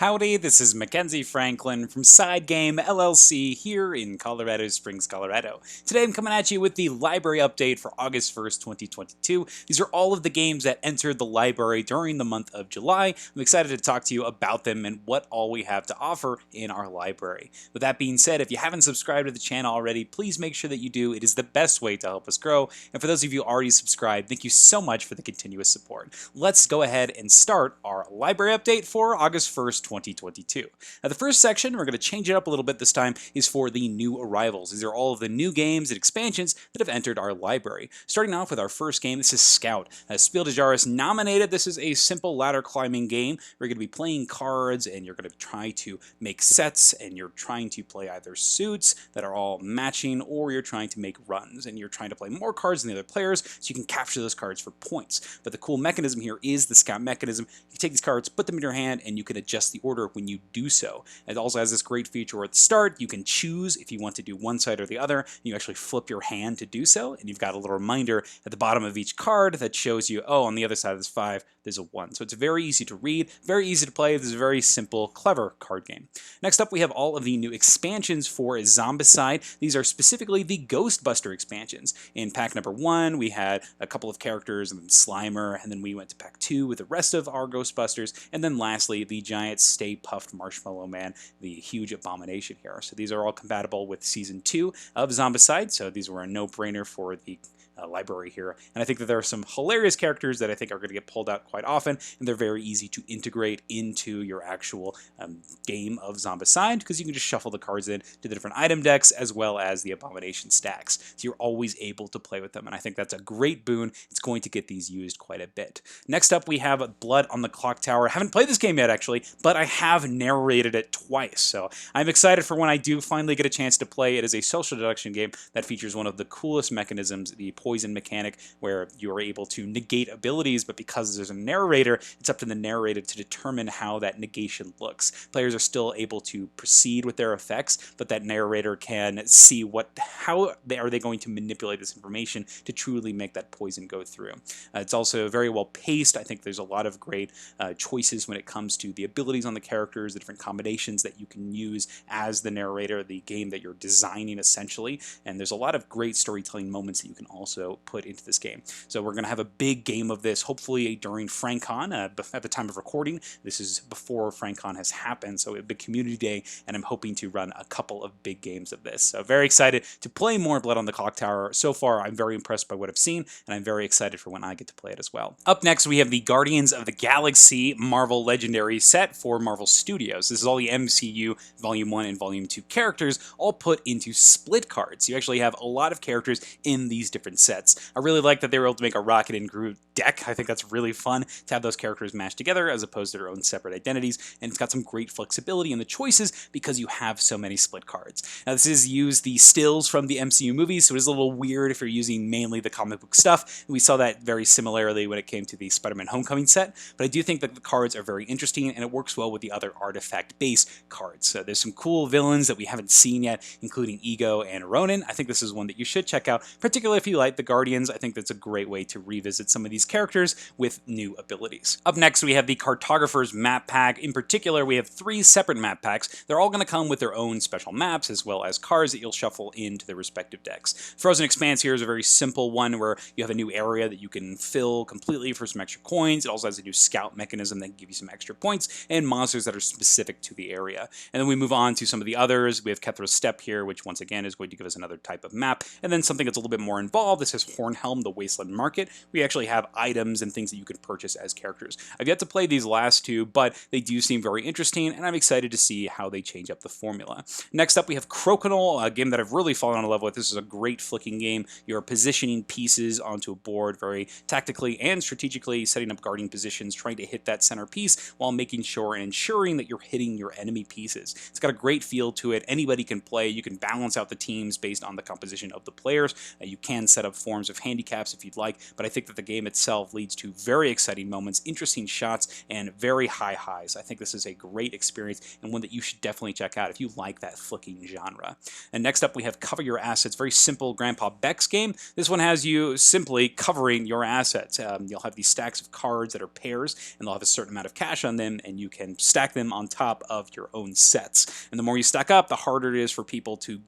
Howdy, this is Mackenzie Franklin from SideGame LLC here in Colorado Springs, Colorado. Today I'm coming at you with the library update for August 1st, 2022. These are all of the games that entered the library during the month of July. I'm excited to talk to you about them and what all we have to offer in our library. With that being said, if you haven't subscribed to the channel already, please make sure that you do. It is the best way to help us grow. And for those of you already subscribed, thank you so much for the continuous support. Let's go ahead and start our library update for August 1st, 2022. Now the first section, we're going to change it up a little bit this time, is for the new arrivals. These are all of the new games and expansions that have entered our library. Starting off with our first game, this is Scout. Spiel des Jahres nominated. This is a simple ladder climbing game. We're going to be playing cards and you're going to try to make sets and you're trying to play either suits that are all matching or you're trying to make runs and you're trying to play more cards than the other players so you can capture those cards for points. But the cool mechanism here is the Scout mechanism. You take these cards, put them in your hand, and you can adjust the order when you do so. It also has this great feature where at the start you can choose if you want to do one side or the other, and you actually flip your hand to do so, and you've got a little reminder at the bottom of each card that shows you, oh, on the other side of this 5, there's a 1. So it's very easy to read, very easy to play. This is a very simple, clever card game. Next up, we have all of the new expansions for Zombicide. These are specifically the Ghostbuster expansions. In pack number 1, we had a couple of characters, and then Slimer, and then we went to pack 2 with the rest of our Ghostbusters, and then lastly, the giant Stay Puffed Marshmallow Man, the huge abomination here. So these are all compatible with Season 2 of Zombicide, so these were a no-brainer for the library here. And I think that there are some hilarious characters that I think are going to get pulled out quite often, and they're very easy to integrate into your actual game of Zombicide, because you can just shuffle the cards in to the different item decks as well as the abomination stacks. So you're always able to play with them, and I think that's a great boon. It's going to get these used quite a bit. Next up, we have Blood on the Clocktower. I haven't played this game yet, actually, but I have narrated it twice, so I'm excited for when I do finally get a chance to play. It is a social deduction game that features one of the coolest mechanisms, the poison mechanic, where you are able to negate abilities, but because there's a narrator, it's up to the narrator to determine how that negation looks. Players are still able to proceed with their effects, but that narrator can see how are they going to manipulate this information to truly make that poison go through. It's also very well paced. I think there's a lot of great choices when it comes to the abilities on the characters, the different combinations that you can use as the narrator, the game that you're designing essentially, and there's a lot of great storytelling moments that you can also put into this game. So we're going to have a big game of this, hopefully during FranCon. At the time of recording, this is before FranCon has happened, so a big community day, and I'm hoping to run a couple of big games of this. So very excited to play more Blood on the Clocktower. So far, I'm very impressed by what I've seen, and I'm very excited for when I get to play it as well. Up next, we have the Guardians of the Galaxy Marvel Legendary set for Marvel Studios. This is all the MCU Volume 1 and Volume 2 characters, all put into split cards. You actually have a lot of characters in these different sets. I really like that they were able to make a Rocket and Groot deck. I think that's really fun to have those characters mashed together as opposed to their own separate identities, and it's got some great flexibility in the choices because you have so many split cards. Now this is used the stills from the MCU movies, so it is a little weird if you're using mainly the comic book stuff. We saw that very similarly when it came to the Spider-Man Homecoming set, but I do think that the cards are very interesting and it works well with the other artifact-based cards. So there's some cool villains that we haven't seen yet, including Ego and Ronin. I think this is one that you should check out, particularly if you like the Guardians. I think that's a great way to revisit some of these characters with new abilities. Up next, we have the Cartographers Map Pack. In particular, we have 3 separate map packs. They're all going to come with their own special maps as well as cards that you'll shuffle into their respective decks. Frozen Expanse here is a very simple one where you have a new area that you can fill completely for some extra coins. It also has a new scout mechanism that can give you some extra points and monsters that are specific to the area. And then we move on to some of the others. We have Kethra's Step here, which once again is going to give us another type of map. And then something that's a little bit more involved. This is Hornhelm, the Wasteland Market. We actually have items and things that you can purchase as characters. I've yet to play these last 2, but they do seem very interesting, and I'm excited to see how they change up the formula. Next up, we have Crokinole, a game that I've really fallen in love with. This is a great flicking game. You're positioning pieces onto a board very tactically and strategically, setting up guarding positions, trying to hit that center piece while making sure and ensuring that you're hitting your enemy pieces. It's got a great feel to it. Anybody can play. You can balance out the teams based on the composition of the players. You can set up forms of handicaps if you'd like, but I think that the game itself leads to very exciting moments, interesting shots, and very high highs. I think this is a great experience and one that you should definitely check out if you like that flicking genre. And next up, we have Cover Your Assets. Very simple Grandpa Beck's game. This one has you simply covering your assets. You'll have these stacks of cards that are pairs, and they'll have a certain amount of cash on them, and you can stack them on top of your own sets. And the more you stack up, the harder it is for people to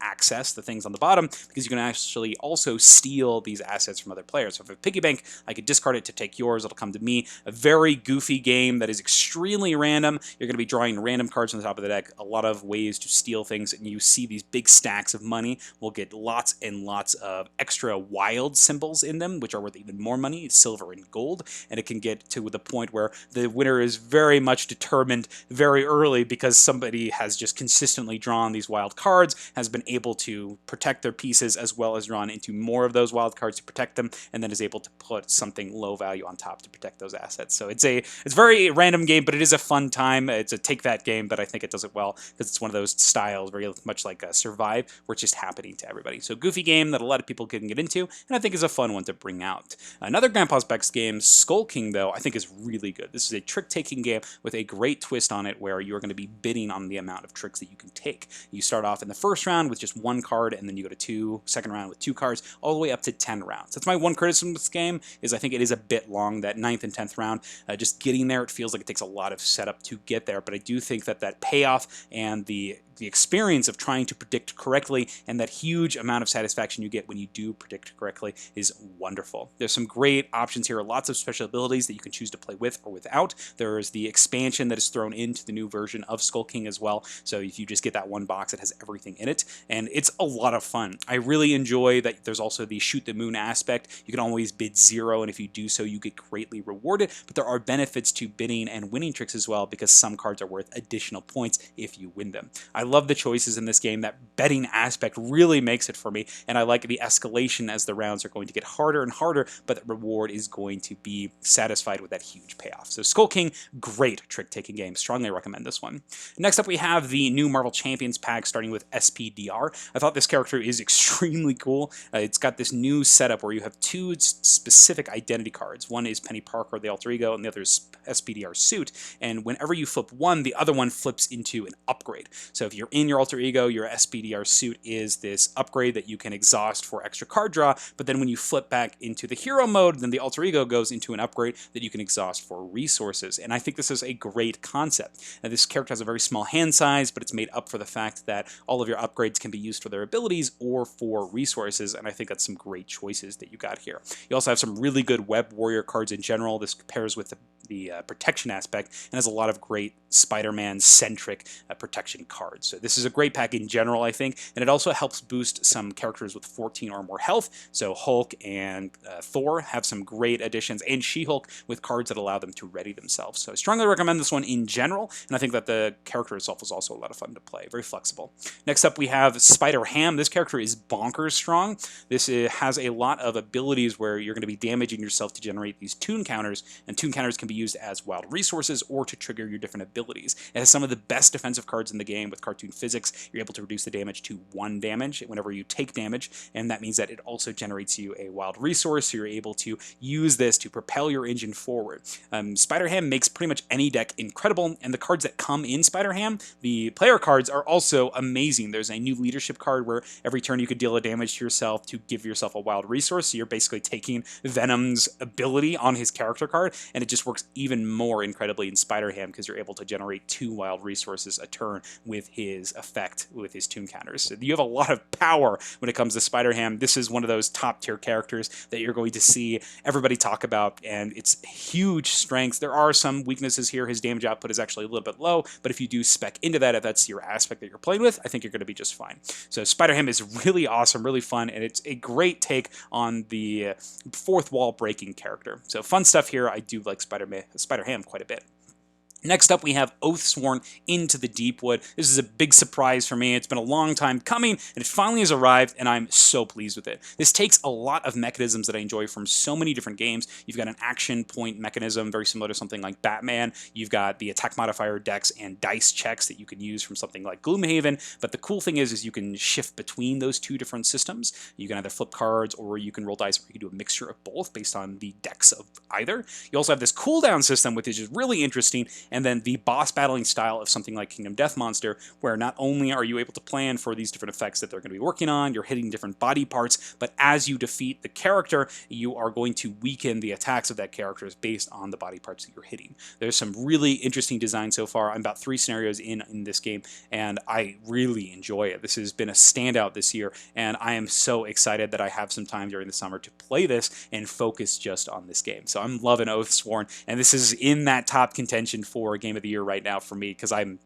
access the things on the bottom, because you can actually also steal these assets from other players. So if I have a piggy bank, I could discard it to take yours. It'll come to me. A very goofy game that is extremely random. You're going to be drawing random cards from the top of the deck. A lot of ways to steal things, and you see these big stacks of money. We'll get lots and lots of extra wild symbols in them, which are worth even more money, silver and gold. And it can get to the point where the winner is very much determined very early because somebody has just consistently drawn these wild cards, has been able to protect their pieces as well as drawn into more of those wild cards to protect them, and then is able to put something low value on top to protect those assets. So it's a very random game, but it is a fun time. It's a take that game, but I think it does it well because it's one of those styles very much like Survive, where it's just happening to everybody. So goofy game that a lot of people can get into, and I think is a fun one to bring out. Another Grandpa's Beck's game, Skull King, though, I think is really good. This is a trick-taking game with a great twist on it where you're going to be bidding on the amount of tricks that you can take. You start off in the first round with just one card, and then you go to second round with 2 cards, all the way up to 10 rounds. That's my one criticism of this game, is I think it is a bit long, that 9th and 10th round. Just getting there, it feels like it takes a lot of setup to get there, but I do think that payoff and the experience of trying to predict correctly and that huge amount of satisfaction you get when you do predict correctly is wonderful. There's some great options here, lots of special abilities that you can choose to play with or without. There's the expansion that is thrown into the new version of Skull King as well, so if you just get that one box, it has everything in it, and it's a lot of fun. I really enjoy that there's also the shoot the moon aspect. You can always bid 0, and if you do so, you get greatly rewarded, but there are benefits to bidding and winning tricks as well, because some cards are worth additional points if you win them. I love the choices in this game. That betting aspect really makes it for me, and I like the escalation as the rounds are going to get harder and harder, but the reward is going to be satisfied with that huge payoff. So Skull King, great trick-taking game. Strongly recommend this one. Next up, we have the new Marvel Champions pack, starting with SPDR. I thought this character is extremely cool. It's got this new setup where you have 2 specific identity cards. One is Penny Parker, the alter ego, and the other is SPDR suit, and whenever you flip one, the other one flips into an upgrade. So if you're in your alter ego, your SPDR suit is this upgrade that you can exhaust for extra card draw, but then when you flip back into the hero mode, then the alter ego goes into an upgrade that you can exhaust for resources, and I think this is a great concept. Now, this character has a very small hand size, but it's made up for the fact that all of your upgrades can be used for their abilities or for resources, and I think that's some great choices that you got here. You also have some really good web warrior cards in general. This pairs with the protection aspect and has a lot of great Spider-Man-centric protection cards. So this is a great pack in general, I think, and it also helps boost some characters with 14 or more health. So Hulk and Thor have some great additions, and She-Hulk with cards that allow them to ready themselves. So I strongly recommend this one in general, and I think that the character itself is also a lot of fun to play. Very flexible. Next up, we have Spider-Ham. This character is bonkers strong. This has a lot of abilities where you're going to be damaging yourself to generate these tune counters, and tune counters can be used as wild resources or to trigger your different abilities. It has some of the best defensive cards in the game with cartoon physics. You're able to reduce the damage to 1 damage whenever you take damage, and that means that it also generates you a wild resource, so you're able to use this to propel your engine forward. Spider-Ham makes pretty much any deck incredible, and the cards that come in Spider-Ham, the player cards, are also amazing. There's a new leadership card where every turn you could deal a damage to yourself to give yourself a wild resource, so you're basically taking Venom's ability on his character card, and it just works even more incredibly in Spider-Ham because you're able to generate 2 wild resources a turn with his effect, with his tune counters. So you have a lot of power when it comes to Spider-Ham. This is one of those top tier characters that you're going to see everybody talk about, and it's huge strengths. There are some weaknesses here. His damage output is actually a little bit low, but if you do spec into that, if that's your aspect that you're playing with, I think you're going to be just fine. So Spider-Ham is really awesome, really fun, and it's a great take on the 4th wall breaking character. So fun stuff here. I do like Spider-Ham quite a bit. Next up, we have Oathsworn Into the Deepwood. This is a big surprise for me. It's been a long time coming, and it finally has arrived, and I'm so pleased with it. This takes a lot of mechanisms that I enjoy from so many different games. You've got an action point mechanism, very similar to something like Batman. You've got the attack modifier dex and dice checks that you can use from something like Gloomhaven, but the cool thing is you can shift between those two different systems. You can either flip cards, or you can roll dice, or you can do a mixture of both based on the dex of either. You also have this cooldown system, which is really interesting, and then the boss battling style of something like Kingdom Death Monster, where not only are you able to plan for these different effects that they're going to be working on, you're hitting different body parts, but as you defeat the character, you are going to weaken the attacks of that character based on the body parts that you're hitting. There's some really interesting design so far. I'm about 3 scenarios in this game, and I really enjoy it. This has been a standout this year, and I am so excited that I have some time during the summer to play this and focus just on this game. So I'm loving Oathsworn, and this is in that top contention for a game of the year right now for me, because I'm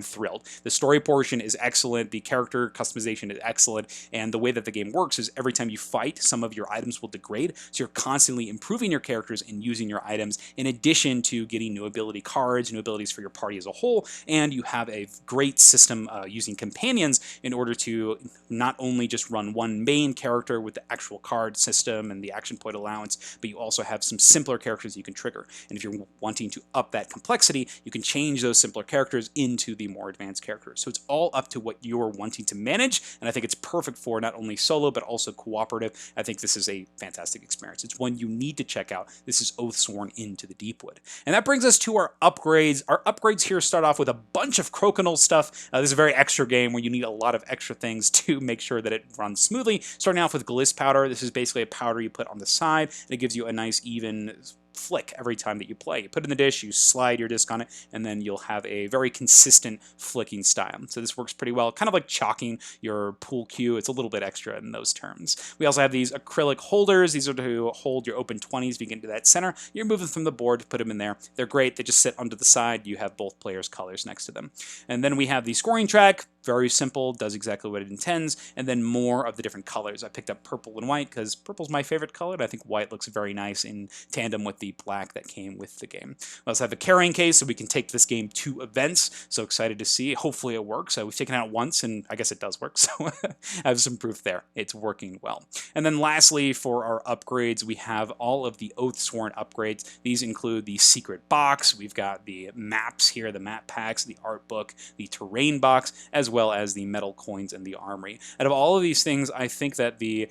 thrilled. The story portion is excellent, the character customization is excellent, and the way that the game works is every time you fight, some of your items will degrade, so you're constantly improving your characters and using your items, in addition to getting new ability cards, new abilities for your party as a whole, and you have a great system using companions in order to not only just run one main character with the actual card system and the action point allowance, but you also have some simpler characters you can trigger. And if you're wanting to up that complexity, you can change those simpler characters into the more advanced characters. So it's all up to what you're wanting to manage, and I think it's perfect for not only solo, but also cooperative. I think this is a fantastic experience. It's one you need to check out. This is Oathsworn Into the Deepwood. And that brings us to our upgrades. Our upgrades here start off with a bunch of Crokinole stuff. This is a very extra game where you need a lot of extra things to make sure that it runs smoothly. Starting off with Gliss Powder. This is basically a powder you put on the side, and it gives you a nice even flick every time that you play. You put it in the dish, you slide your disc on it, and then you'll have a very consistent flicking style. So this works pretty well, kind of like chalking your pool cue. It's a little bit extra in those terms. We also have these acrylic holders. These are to hold your open 20s if you get into that center. You're moving from the board to put them in there. They're great. They just sit under the side. You have both players' colors next to them. And then we have the scoring track. Very simple, does exactly what it intends, and then more of the different colors. I picked up purple and white because purple's my favorite color, and I think white looks very nice in tandem with the black that came with the game. We also have a carrying case, so we can take this game to events. So excited to see. Hopefully it works. We've taken it out once, and I guess it does work, so I have some proof there. It's working well. And then lastly, for our upgrades, we have all of the Oathsworn upgrades. These include the secret box. We've got the maps here, the map packs, the art book, the terrain box, as well as the metal coins and the armory. Out of all of these things, I think that the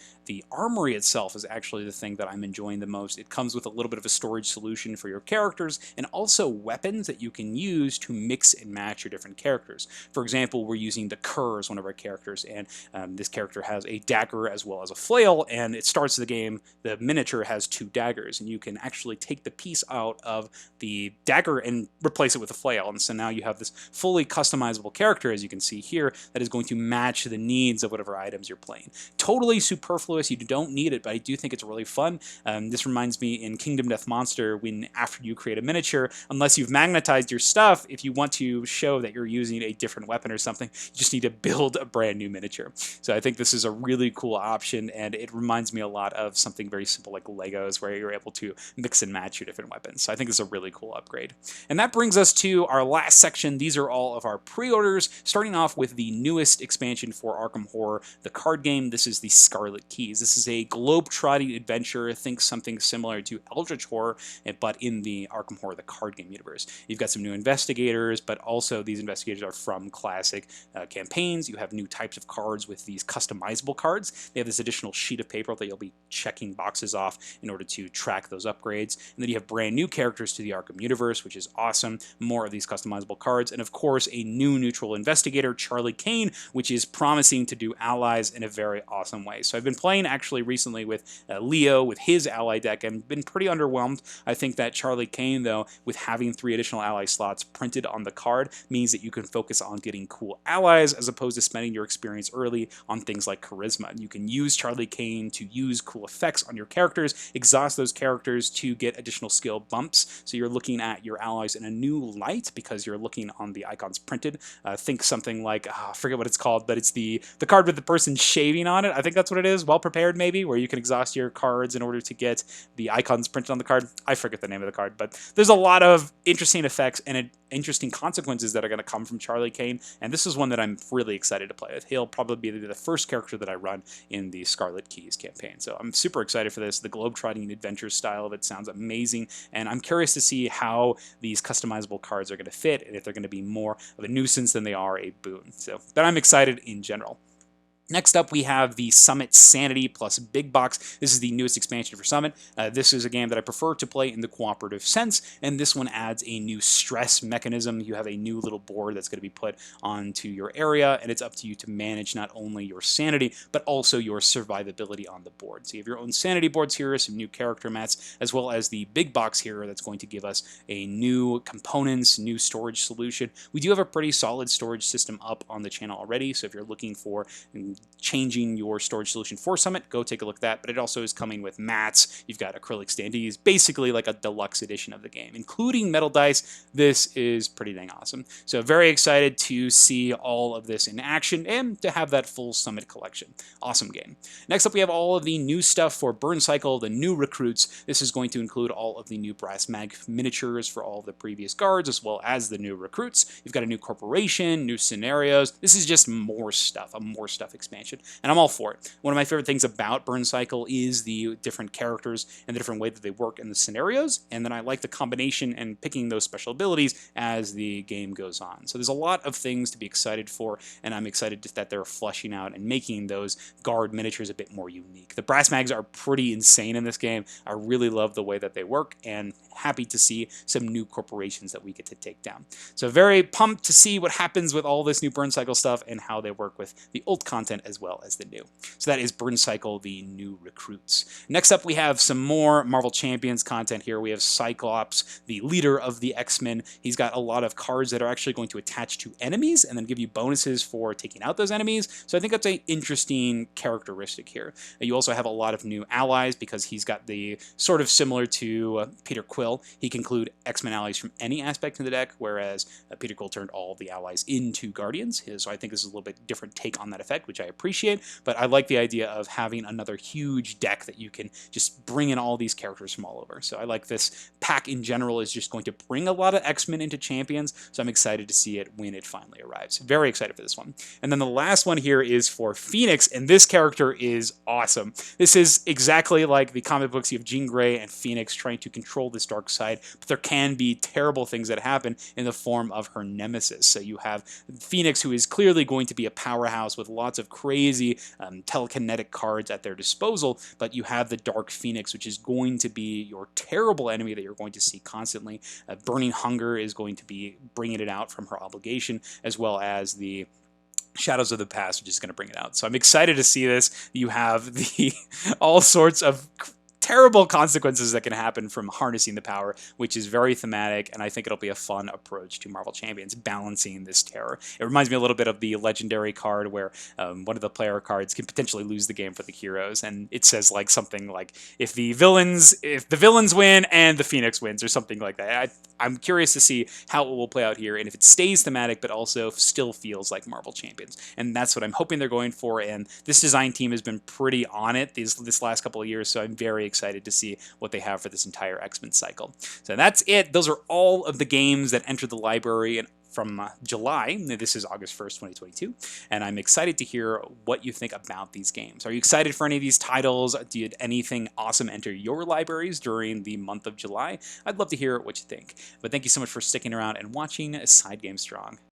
armory itself is actually the thing that I'm enjoying the most. It comes with a little bit of a storage solution for your characters, and also weapons that you can use to mix and match your different characters. For example, we're using the Cur as one of our characters, and this character has a dagger as well as a flail, and it starts the game, the miniature has 2 daggers, and you can actually take the piece out of the dagger and replace it with a flail, and so now you have this fully customizable character, as you can see here, that is going to match the needs of whatever items you're playing. Totally superfluous, you don't need it, but I do think it's really fun. This reminds me in Kingdom Death Monster, when after you create a miniature, unless you've magnetized your stuff, if you want to show that you're using a different weapon or something, you just need to build a brand new miniature. So I think this is a really cool option, and it reminds me a lot of something very simple like Legos, where you're able to mix and match your different weapons. So I think this is a really cool upgrade. And that brings us to our last section. These are all of our pre-orders, starting off with the newest expansion for Arkham Horror, the card game. This is the Scarlet Keys. This is a globe-trotting adventure. Think something similar to Eldritch Horror, but in the Arkham Horror, the card game universe. You've got some new investigators, but also these investigators are from classic campaigns. You have new types of cards with these customizable cards. They have this additional sheet of paper that you'll be checking boxes off in order to track those upgrades. And then you have brand new characters to the Arkham universe, which is awesome. More of these customizable cards. And of course, a new neutral investigator, Charlie Kane, which is promising to do allies in a very awesome way. So I've been playing actually recently with Leo, with his ally deck, and been pretty underwhelmed. I think that Charlie Kane, though, with having 3 additional ally slots printed on the card, means that you can focus on getting cool allies as opposed to spending your experience early on things like charisma. You can use Charlie Kane to use cool effects on your characters, exhaust those characters to get additional skill bumps, so you're looking at your allies in a new light because you're looking on the icons printed. Think something like like, I forget what it's called, but it's the card with the person shaving on it. I think that's what it is. Well Prepared, maybe, where you can exhaust your cards in order to get the icons printed on the card. I forget the name of the card, but there's a lot of interesting effects and interesting consequences that are going to come from Charlie Kane, and this is one that I'm really excited to play with. He'll probably be the first character that I run in the Scarlet Keys campaign, so I'm super excited for this. The globetrotting adventure style of it sounds amazing, and I'm curious to see how these customizable cards are going to fit, and if they're going to be more of a nuisance than they are a boon. So, but I'm excited in general. Next up, we have the Summit Sanity plus Big Box. This is the newest expansion for Summit. This is a game that I prefer to play in the cooperative sense, and this one adds a new stress mechanism. You have a new little board that's going to be put onto your area, and it's up to you to manage not only your sanity, but also your survivability on the board. So you have your own sanity boards here, some new character mats, as well as the Big Box here that's going to give us a new components, new storage solution. We do have a pretty solid storage system up on the channel already, so if you're looking for changing your storage solution for Summit, go take a look at that. But it also is coming with mats. You've got acrylic standees, basically like a deluxe edition of the game, including metal dice. This is pretty dang awesome. So very excited to see all of this in action and to have that full Summit collection. Awesome game. Next up, we have all of the new stuff for Burncycle, the new recruits. This is going to include all of the new brass mag miniatures for all of the previous guards, as well as the new recruits. You've got a new corporation, new scenarios. This is just more stuff, a more stuff expansion, and I'm all for it. One of my favorite things about Burncycle is the different characters and the different way that they work in the scenarios, and then I like the combination and picking those special abilities as the game goes on. So there's a lot of things to be excited for, and I'm excited that they're fleshing out and making those guard miniatures a bit more unique. The brass mags are pretty insane in this game. I really love the way that they work, and happy to see some new corporations that we get to take down. So very pumped to see what happens with all this new Burncycle stuff and how they work with the old content as well as the new. So that is Burncycle, the new recruits. Next up, we have some more Marvel Champions content here. We have Cyclops, the leader of the X-Men. He's got a lot of cards that are actually going to attach to enemies and then give you bonuses for taking out those enemies. So I think that's an interesting characteristic here. You also have a lot of new allies because he's got the sort of similar to Peter Quill. He can include X-Men allies from any aspect of the deck, whereas Peter Quill turned all the allies into Guardians. So I think this is a little bit different take on that effect, which I appreciate, but I like the idea of having another huge deck that you can just bring in all these characters from all over. So I like this pack in general is just going to bring a lot of X-Men into Champions, so I'm excited to see it when it finally arrives. Very excited for this one. And then the last one here is for Phoenix, and this character is awesome. This is exactly like the comic books. You have Jean Grey and Phoenix trying to control this dark side, but there can be terrible things that happen in the form of her nemesis. So you have Phoenix, who is clearly going to be a powerhouse with lots of crazy telekinetic cards at their disposal, but you have the Dark Phoenix, which is going to be your terrible enemy that you're going to see constantly. Burning Hunger is going to be bringing it out from her obligation, as well as the Shadows of the Past, which is going to bring it out. So I'm excited to see this. You have the all sorts of terrible consequences that can happen from harnessing the power, which is very thematic, and I think it'll be a fun approach to Marvel Champions, balancing this terror. It reminds me a little bit of the legendary card where one of the player cards can potentially lose the game for the heroes, and it says like something like if the villains win and the Phoenix wins, or something like that. I'm curious to see how it will play out here, and if it stays thematic but also still feels like Marvel Champions, and that's what I'm hoping they're going for. And this design team has been pretty on it this last couple of years, so I'm very excited to see what they have for this entire X-Men cycle. So that's it. Those are all of the games that entered the library from July. This is August 1st, 2022, and I'm excited to hear what you think about these games. Are you excited for any of these titles? Did anything awesome enter your libraries during the month of July? I'd love to hear what you think. But thank you so much for sticking around and watching SideGame Strong.